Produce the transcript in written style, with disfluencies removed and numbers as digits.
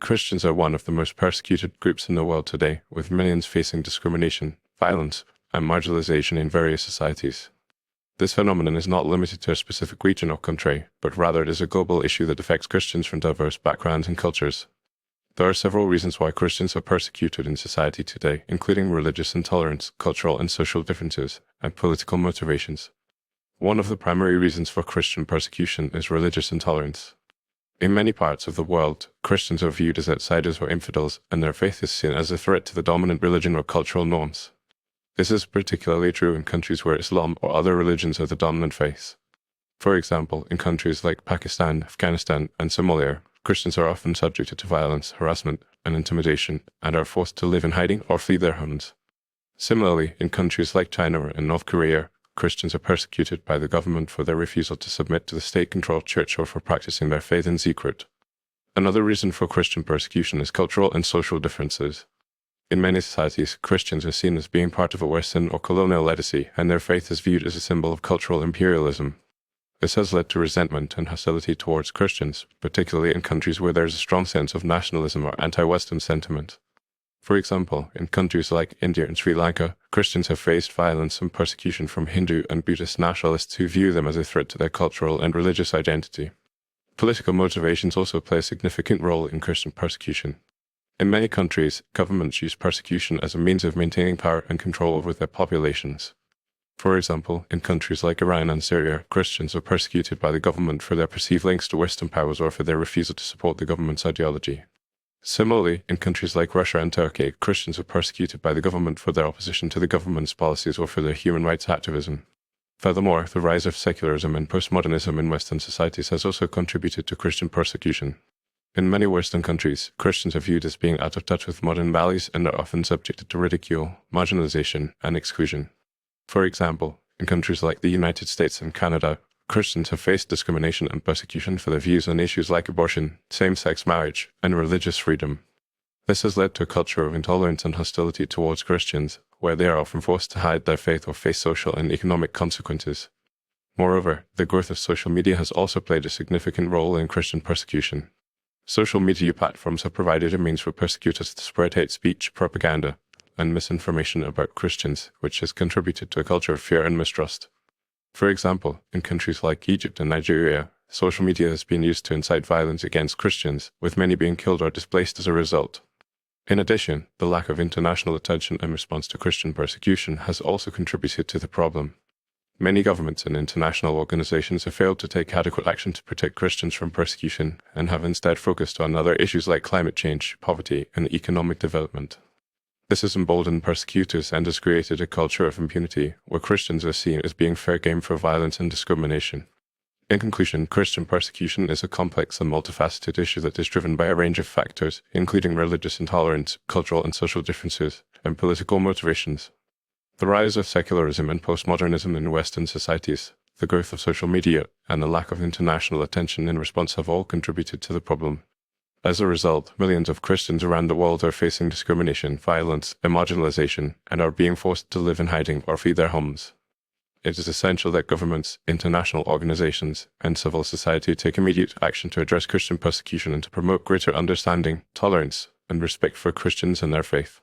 Christians are one of the most persecuted groups in the world today, with millions facing discrimination, violence, and marginalization in various societies. This phenomenon is not limited to a specific region or country, but rather it is a global issue that affects Christians from diverse backgrounds and cultures. There are several reasons why Christians are persecuted in society today, including religious intolerance, cultural and social differences, and political motivations. One of the primary reasons for Christian persecution is religious intolerance. In many parts of the world, Christians are viewed as outsiders or infidels, and their faith is seen as a threat to the dominant religion or cultural norms. This is particularly true in countries where Islam or other religions are the dominant faith. For example, in countries like Pakistan, Afghanistan, and Somalia, Christians are often subjected to violence, harassment, and intimidation, and are forced to live in hiding or flee their homes. Similarly, in countries like China and North Korea, Christians are persecuted by the government for their refusal to submit to the state-controlled church or for practicing their faith in secret. Another reason for Christian persecution is cultural and social differences. In many societies, Christians are seen as being part of a Western or colonial legacy, and their faith is viewed as a symbol of cultural imperialism. This has led to resentment and hostility towards Christians, particularly in countries where there is a strong sense of nationalism or anti-Western sentiment. For example, in countries like India and Sri Lanka, Christians have faced violence and persecution from Hindu and Buddhist nationalists who view them as a threat to their cultural and religious identity. Political motivations also play a significant role in Christian persecution. In many countries, governments use persecution as a means of maintaining power and control over their populations. For example, in countries like Iran and Syria, Christians are persecuted by the government for their perceived links to Western powers or for their refusal to support the government's ideology. Similarly, in countries like Russia and Turkey, Christians are persecuted by the government for their opposition to the government's policies or for their human rights activism. Furthermore, the rise of secularism and postmodernism in Western societies has also contributed to Christian persecution. In many Western countries, Christians are viewed as being out of touch with modern values and are often subjected to ridicule, marginalization, and exclusion. For example, in countries like the United States and Canada, Christians have faced discrimination and persecution for their views on issues like abortion, same-sex marriage, and religious freedom. This has led to a culture of intolerance and hostility towards Christians, where they are often forced to hide their faith or face social and economic consequences. Moreover, the growth of social media has also played a significant role in Christian persecution. Social media platforms have provided a means for persecutors to spread hate speech, propaganda, and misinformation about Christians, which has contributed to a culture of fear and mistrust. For example, in countries like Egypt and Nigeria, social media has been used to incite violence against Christians, with many being killed or displaced as a result. In addition, the lack of international attention and response to Christian persecution has also contributed to the problem. Many governments and international organizations have failed to take adequate action to protect Christians from persecution and have instead focused on other issues like climate change, poverty, and economic development. This has emboldened persecutors and has created a culture of impunity, where Christians are seen as being fair game for violence and discrimination. In conclusion, Christian persecution is a complex and multifaceted issue that is driven by a range of factors, including religious intolerance, cultural and social differences, and political motivations. The rise of secularism and postmodernism in Western societies, the growth of social media, and the lack of international attention in response have all contributed to the problem. As a result, millions of Christians around the world are facing discrimination, violence, and marginalization, and are being forced to live in hiding or flee their homes. It is essential that governments, international organizations, and civil society take immediate action to address Christian persecution and to promote greater understanding, tolerance, and respect for Christians and their faith.